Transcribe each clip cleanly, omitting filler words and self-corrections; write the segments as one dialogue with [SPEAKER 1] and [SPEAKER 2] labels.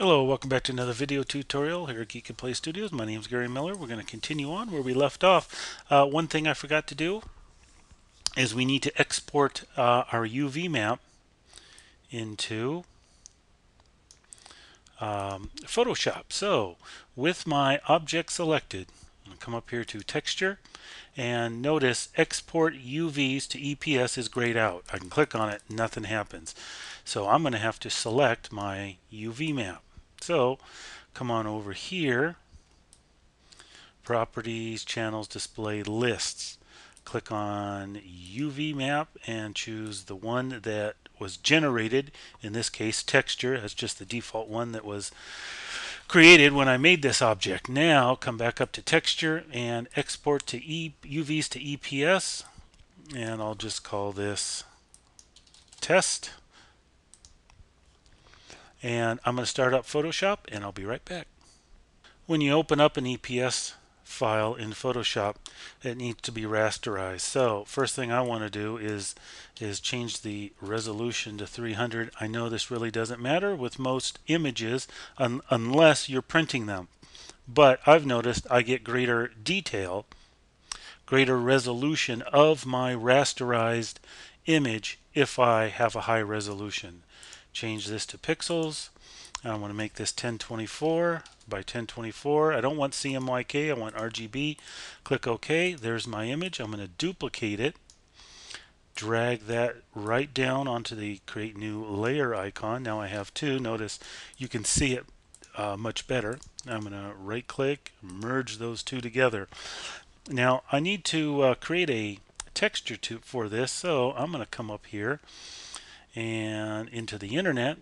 [SPEAKER 1] Hello, welcome back to another video tutorial here at Geekatplay Studios. My name is Gary Miller. We're going to continue on where we left off. One thing I forgot to do is we need to export our UV map into Photoshop. So with my object selected, I'm going to come up here to Texture and notice Export UVs to EPS is grayed out. I can click on it, nothing happens. So I'm going to have to select my UV map. So come on over here, Properties, Channels, Display, Lists. Click on UV map and choose the one that was generated. In this case, texture as just the default one that was created when I made this object. Now come back up to texture and export to UVs to EPS, and I'll just call this test. And I'm going to start up Photoshop and I'll be right back. When you open up an EPS file in Photoshop, it needs to be rasterized. So first thing I want to do is change the resolution to 300. I know this really doesn't matter with most images unless you're printing them, but I've noticed I get greater detail, greater resolution of my rasterized image if I have a high resolution. Change this to pixels. I want to make this 1024 by 1024. I don't want CMYK, I want RGB. Click OK. There's my image. I'm going to duplicate it, drag that right down onto the create new layer icon. Now I have two. Notice you can see it much better. I'm going to right click, merge those two together. Now I need to create a texture for this, so I'm going to come up here and into the internet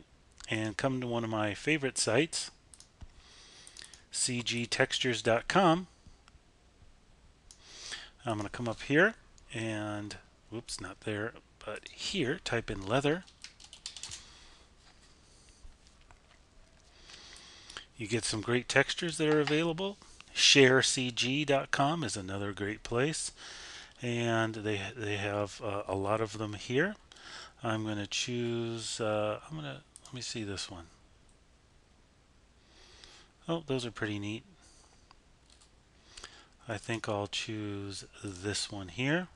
[SPEAKER 1] and come to one of my favorite sites, cgtextures.com. I'm going to come up here and, whoops, not there, but here, type in leather. You get some great textures that are available. Sharecg.com is another great place, and they have a lot of them here. I'm going to choose, let me see this one. Oh, those are pretty neat. I think I'll choose this one here.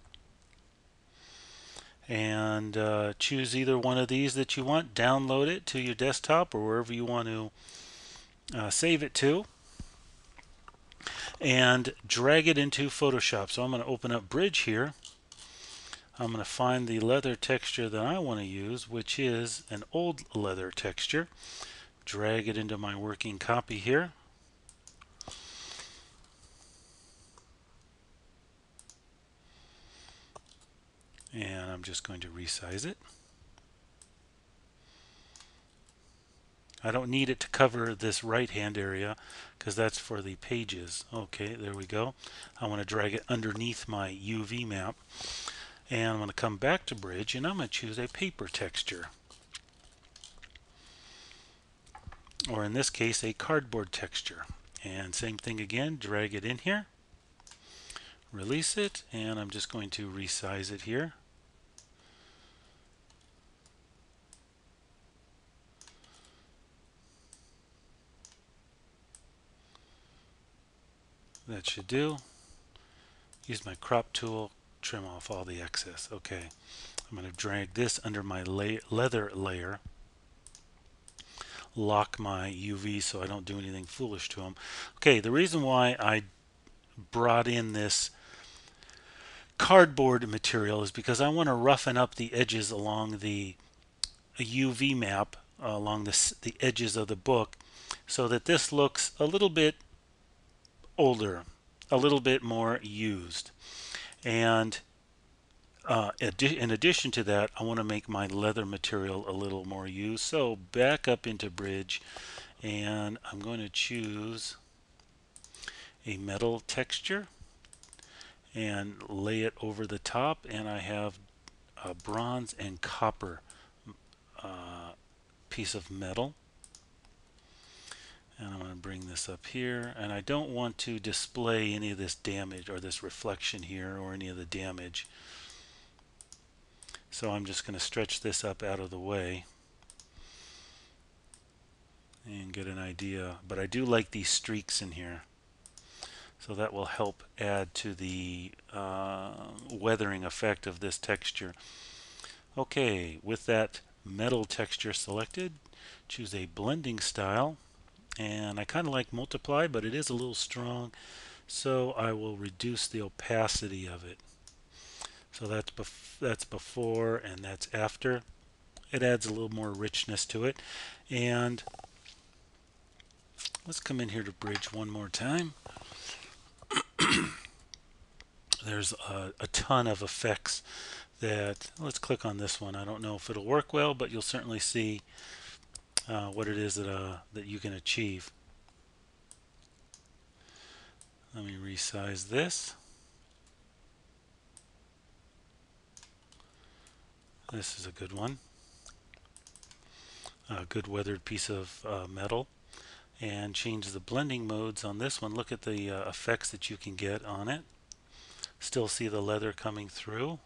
[SPEAKER 1] And choose either one of these that you want. Download it to your desktop or wherever you want to save it to. And drag it into Photoshop. So I'm going to open up Bridge here. I'm going to find the leather texture that I want to use, which is an old leather texture. Drag it into my working copy here. And I'm just going to resize it. I don't need it to cover this right hand area because that's for the pages. Okay, there we go. I want to drag it underneath my UV map. And I'm going to come back to Bridge and I'm going to choose a paper texture. Or in this case, a cardboard texture. And same thing again, drag it in here. Release it, and I'm just going to resize it here. That should do. Use my crop tool, trim off all the excess. Okay, I'm going to drag this under my leather layer. Lock my UV so I don't do anything foolish to them. Okay, the reason why I brought in this cardboard material is because I want to roughen up the edges along the UV map, along the edges of the book, so that this looks a little bit older, a little bit more used. And in addition to that, I want to make my leather material a little more used. So back up into Bridge, and I'm going to choose a metal texture and lay it over the top, and I have a bronze and copper piece of metal. And I'm going to bring this up here, and I don't want to display any of this damage or this reflection here or any of the damage. So I'm just going to stretch this up out of the way. and get an idea. But I do like these streaks in here, so that will help add to the weathering effect of this texture. Okay, with that metal texture selected, choose a blending style, and I kind of like multiply, but it is a little strong, so I will reduce the opacity of it. So that's before and that's after. It adds a little more richness to it. And let's come in here to bridge one more time. There's a ton of effects that, let's click on this one. I don't know if it'll work well, but you'll certainly see what it is that you can achieve. Let me resize this. This is a good one. A good weathered piece of metal. And change the blending modes on this one. Look at the effects that you can get on it. Still see the leather coming through.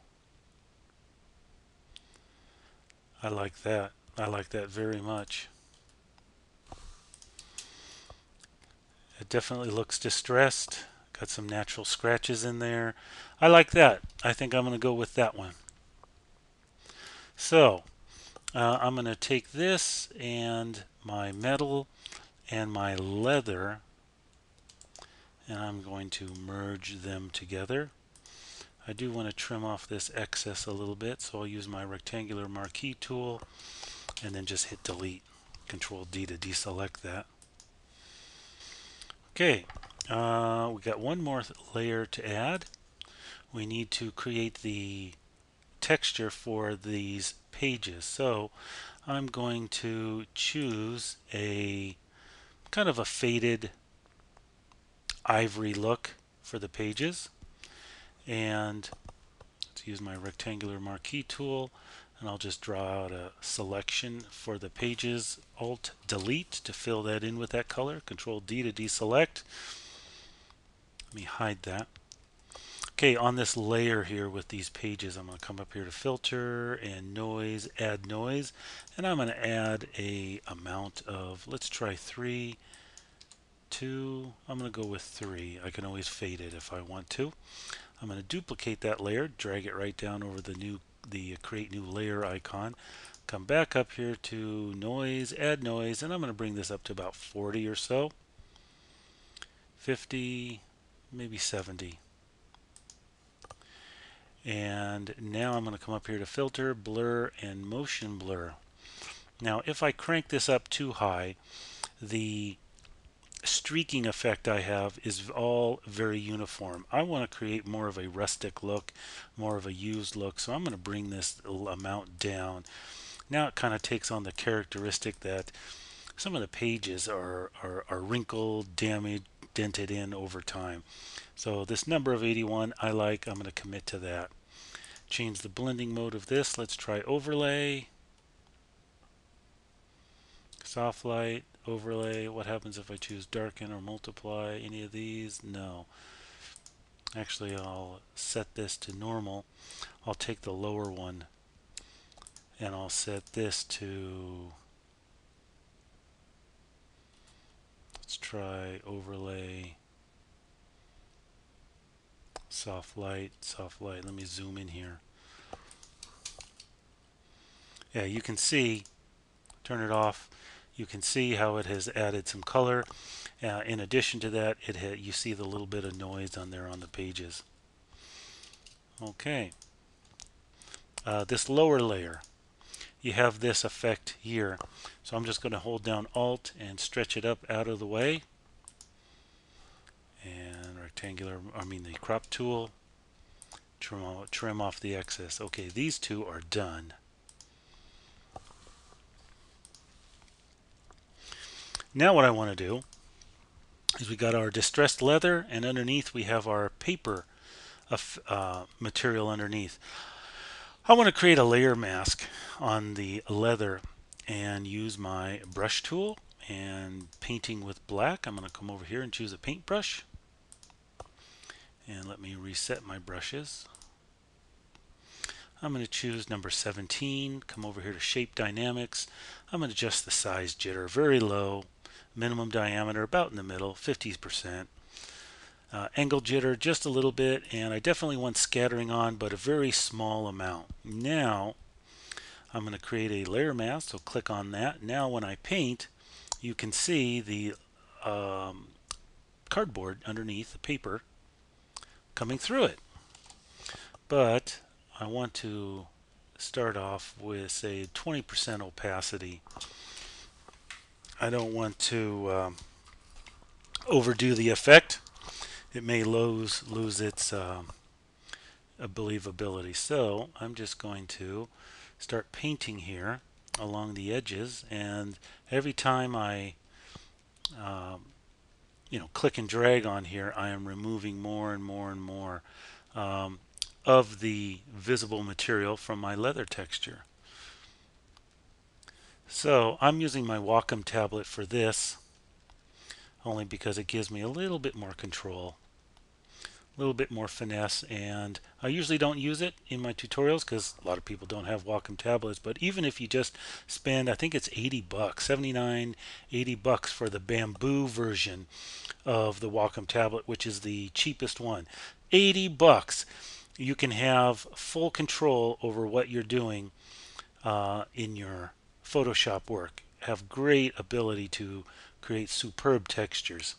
[SPEAKER 1] I like that. I like that very much. It definitely looks distressed. Got some natural scratches in there. I like that. I think I'm going to go with that one. So I'm going to take this and my metal and my leather, and I'm going to merge them together. I do want to trim off this excess a little bit, so I'll use my rectangular marquee tool and then just hit delete. Control D to deselect that. Okay, we got one more layer to add. We need to create the texture for these pages. So I'm going to choose a kind of a faded ivory look for the pages, and let's use my rectangular marquee tool, and I'll just draw out a selection for the pages. Alt delete to fill that in with that color. Control D to deselect. Let me hide that. Okay, on this layer here with these pages, I'm going to come up here to filter and noise, add noise, and I'm going to add a amount of, let's try 3, 2, I'm going to go with 3. I can always fade it if I want to. I'm going to duplicate that layer, drag it right down over the create new layer icon. Come back up here to noise, add noise, and I'm going to bring this up to about 40 or so. 50, maybe 70. And now I'm going to come up here to filter, blur, and motion blur. Now if I crank this up too high, the streaking effect I have is all very uniform. I want to create more of a rustic look, more of a used look, so I'm going to bring this amount down. Now it kind of takes on the characteristic that some of the pages are wrinkled, damaged, dented in over time. So this number of 81 I like. I'm going to commit to that. Change the blending mode of this. Let's try overlay, soft light, overlay. What happens if I choose darken or multiply? Any of these? No. Actually, I'll set this to normal. I'll take the lower one and I'll set this to, let's try overlay, soft light, soft light. Let me zoom in here. Yeah, you can see, turn it off, you can see how it has added some color. In addition to that, you see the little bit of noise on there on the pages. Okay. This lower layer, you have this effect here. So I'm just going to hold down Alt and stretch it up out of the way. And the crop tool, trim off the excess. Okay, these two are done. Now what I want to do is we got our distressed leather, and underneath we have our paper material underneath. I want to create a layer mask on the leather and use my brush tool and painting with black. I'm going to come over here and choose a paintbrush, and let me reset my brushes. I'm going to choose number 17, come over here to Shape Dynamics. I'm going to adjust the size jitter very low, minimum diameter about in the middle, 50%. Angle jitter just a little bit, and I definitely want scattering on, but a very small amount. Now I'm going to create a layer mask, so click on that. Now when I paint, you can see the cardboard underneath the paper coming through it. But I want to start off with, say, 20% opacity. I don't want to overdo the effect. It may lose its believability. So I'm just going to start painting here along the edges, and every time I click and drag on here, I am removing more and more and more um, of the visible material from my leather texture. So I'm using my Wacom tablet for this, only because it gives me a little bit more control, a little bit more finesse, and I usually don't use it in my tutorials because a lot of people don't have Wacom tablets. But even if you just spend, I think it's 80 bucks, 79, 80 bucks for the bamboo version of the Wacom tablet, which is the cheapest one, 80 bucks, you can have full control over what you're doing in your Photoshop work. Have great ability to create superb textures.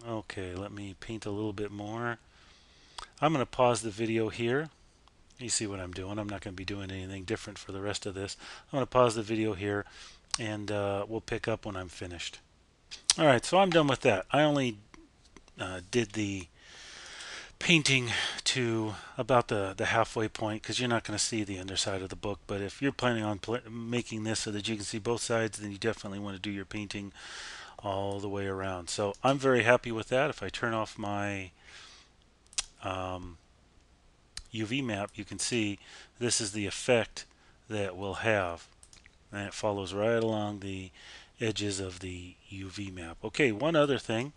[SPEAKER 1] Okay, let me paint a little bit more. I'm going to pause the video here. You see what I'm doing. I'm not going to be doing anything different for the rest of this. I'm going to pause the video here, and we'll pick up when I'm finished. Alright, so I'm done with that. I only did the painting to about the halfway point because you're not going to see the underside of the book. But if you're planning on making this so that you can see both sides, then you definitely want to do your painting all the way around. So I'm very happy with that. If I turn off my UV map, you can see this is the effect that we'll have, and it follows right along the edges of the UV map. Okay, one other thing,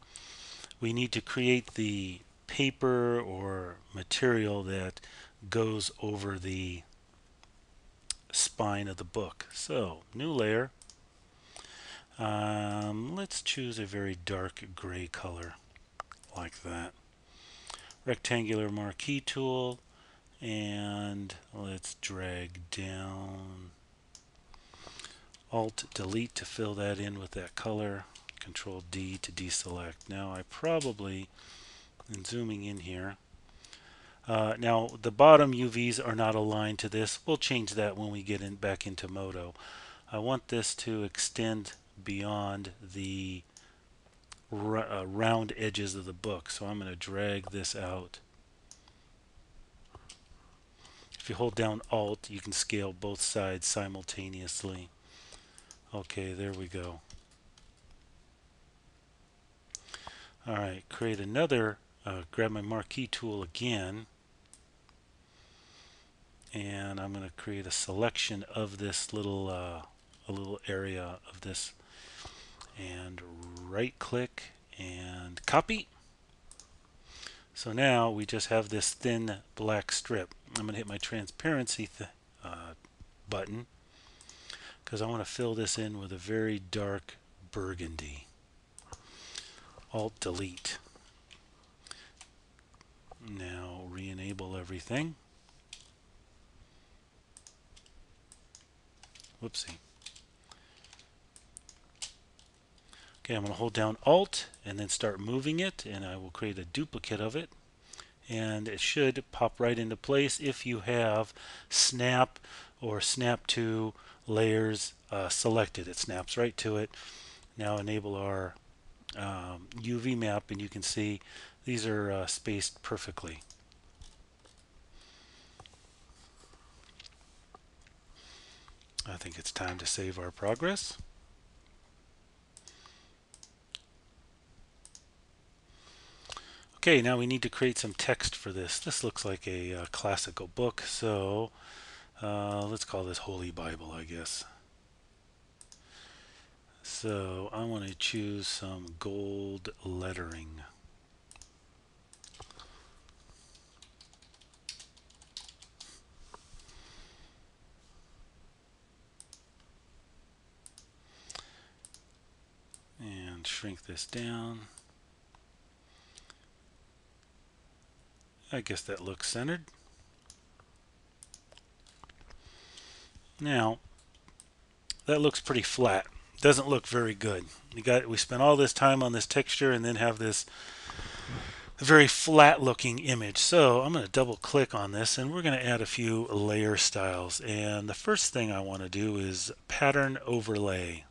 [SPEAKER 1] we need to create the paper or material that goes over the spine of the book. So new layer, let's choose a very dark gray color like that. Rectangular marquee tool, and let's drag down, Alt delete to fill that in with that color, Control D to deselect. Now I probably, in zooming in here, now the bottom UVs are not aligned to this. We'll change that when we get back into Modo. I want this to extend beyond the round edges of the book, so I'm going to drag this out. If you hold down Alt, you can scale both sides simultaneously. Okay, there we go. Alright, create another, grab my marquee tool again, and I'm going to create a selection of this little a little area of this, and right click and copy. So now we just have this thin black strip. I'm going to hit my transparency button because I want to fill this in with a very dark burgundy. Alt delete. Now re-enable everything. Whoopsie. Okay, I'm going to hold down Alt and then start moving it, and I will create a duplicate of it, and it should pop right into place if you have snap or snap to layers selected. It snaps right to it. Now enable our UV map, and you can see these are spaced perfectly. I think it's time to save our progress. Okay, now we need to create some text for this. This looks like a classical book, so let's call this Holy Bible, I guess. So I want to choose some gold lettering. shrink this down. I guess that looks centered. Now, that looks pretty flat. Doesn't look very good. We spent all this time on this texture and then have this very flat looking image. So I'm going to double click on this and we're going to add a few layer styles. And the first thing I want to do is pattern overlay.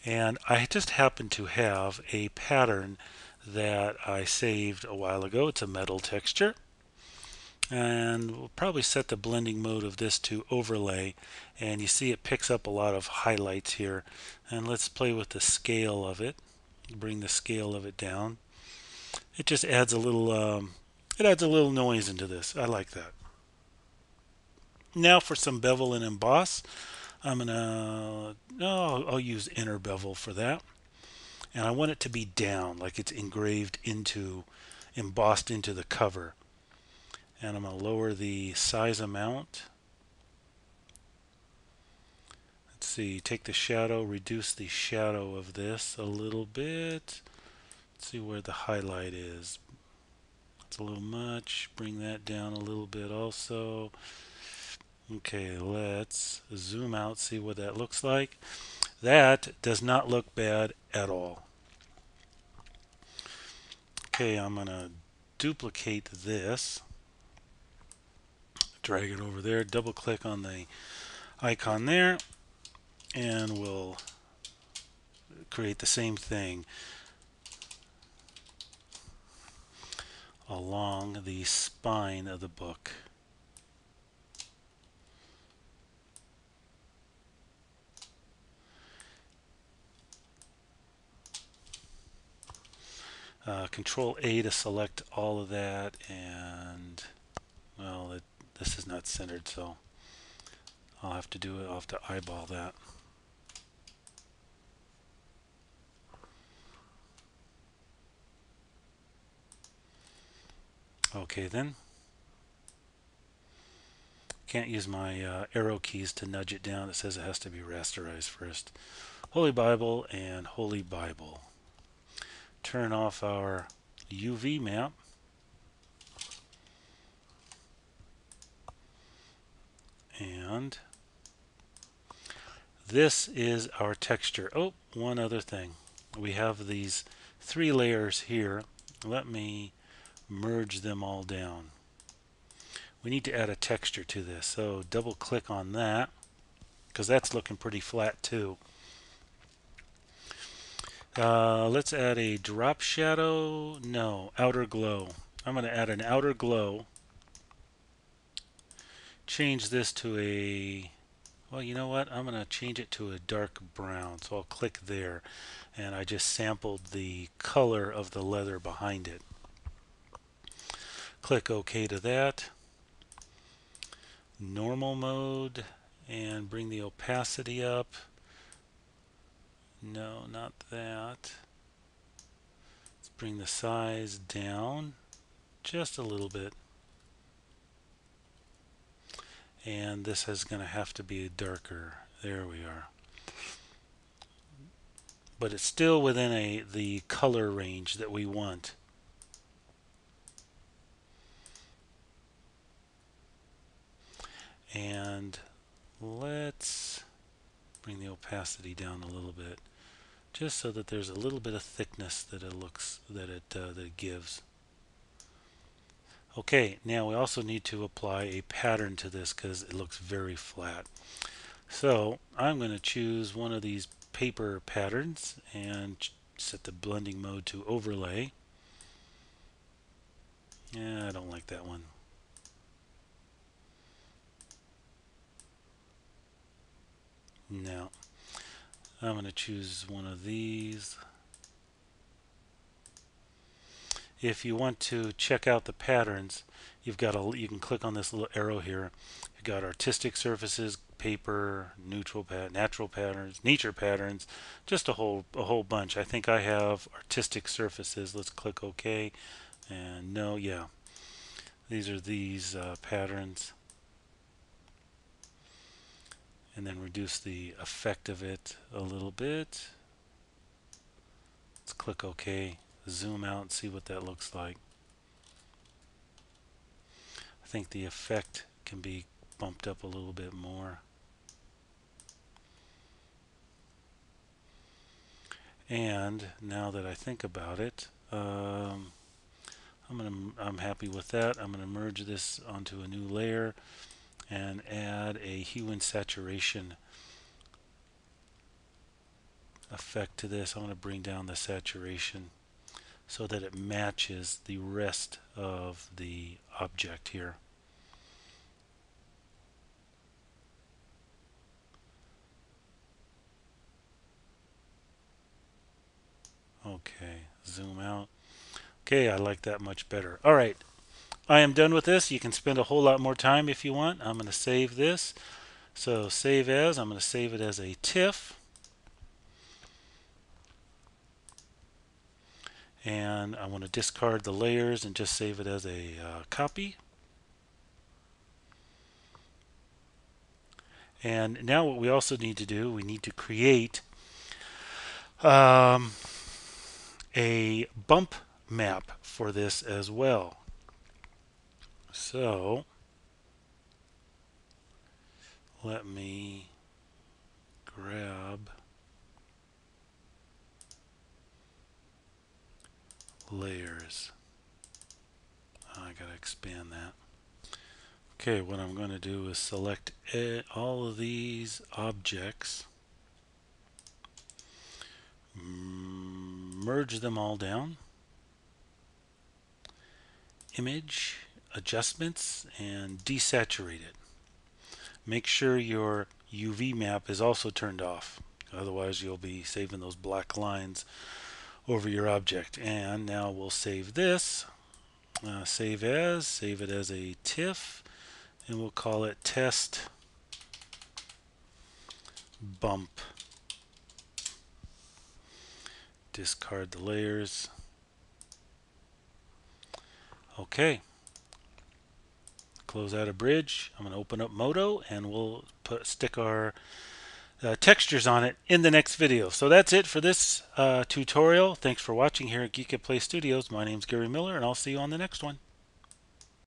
[SPEAKER 1] And I just happen to have a pattern that I saved a while ago. It's a metal texture. And we'll probably set the blending mode of this to overlay, and you see it picks up a lot of highlights here. And let's play with the scale of it, bring the scale of it down. It just adds a little noise into this. I like that. Now for some bevel and emboss, I'll use inner bevel for that, and I want it to be down, like it's embossed into the cover. And I'm going to lower the size amount. Let's see, take the shadow, reduce the shadow of this a little bit. Let's see where the highlight is. It's a little much. Bring that down a little bit also. Okay, let's zoom out, see what that looks like. That does not look bad at all. Okay, I'm going to duplicate this. Drag it over there, double click on the icon there, and we'll create the same thing along the spine of the book. Control A to select all of that, and well, this is not centered, so I'll have to do it. I'll have to eyeball that. Okay then. Can't use my arrow keys to nudge it down. It says it has to be rasterized first. Holy Bible and Holy Bible. Turn off our UV map. And this is our texture. Oh, one other thing. We have these 3 layers here. Let me merge them all down. We need to add a texture to this, so double click on that because that's looking pretty flat too. Let's add a drop shadow. No, outer glow. I'm going to add an outer glow. Change this to a, well, you know what? I'm going to change it to a dark brown. So I'll click there, and I just sampled the color of the leather behind it. Click OK to that. Normal mode, and bring the opacity up. No, not that. Let's bring the size down just a little bit. And this is going to have to be darker. There we are. But it's still within the color range that we want. And let's bring the opacity down a little bit, just so that there's a little bit of thickness that it gives. Okay, now we also need to apply a pattern to this because it looks very flat. So I'm going to choose one of these paper patterns and set the blending mode to overlay. Yeah, I don't like that one. No. I'm going to choose one of these. If you want to check out the patterns, you can click on this little arrow here. You've got artistic surfaces, paper, natural patterns, nature patterns, just a whole bunch. I think I have artistic surfaces. Let's click OK. And no, yeah. These are these patterns. And then reduce the effect of it a little bit. Click OK. Zoom out and see what that looks like. I think the effect can be bumped up a little bit more. And now that I think about it, I'm happy with that. I'm going to merge this onto a new layer and add a hue and saturation effect to this. I'm going to bring down the saturation so that it matches the rest of the object here. Okay, zoom out. Okay, I like that much better. All right, I am done with this. You can spend a whole lot more time if you want. I'm going to save this. So save as, I'm going to save it as a TIFF. And I want to discard the layers and just save it as a copy. And now what we also need to do, we need to create a bump map for this as well. So let me grab layers. I gotta expand that. Okay, what I'm going to do is select all of these objects, merge them all down, image, adjustments, and desaturate it. Make sure your UV map is also turned off, otherwise you'll be saving those black lines over your object. And now we'll save this, save as, save it as a TIFF, and we'll call it test bump. Discard the layers. Okay, close out a bridge. I'm going to open up Modo and we'll stick our textures on it in the next video. So that's it for this tutorial. Thanks for watching here at Geekatplay Studios. My name's Gary Miller and I'll see you on the next one.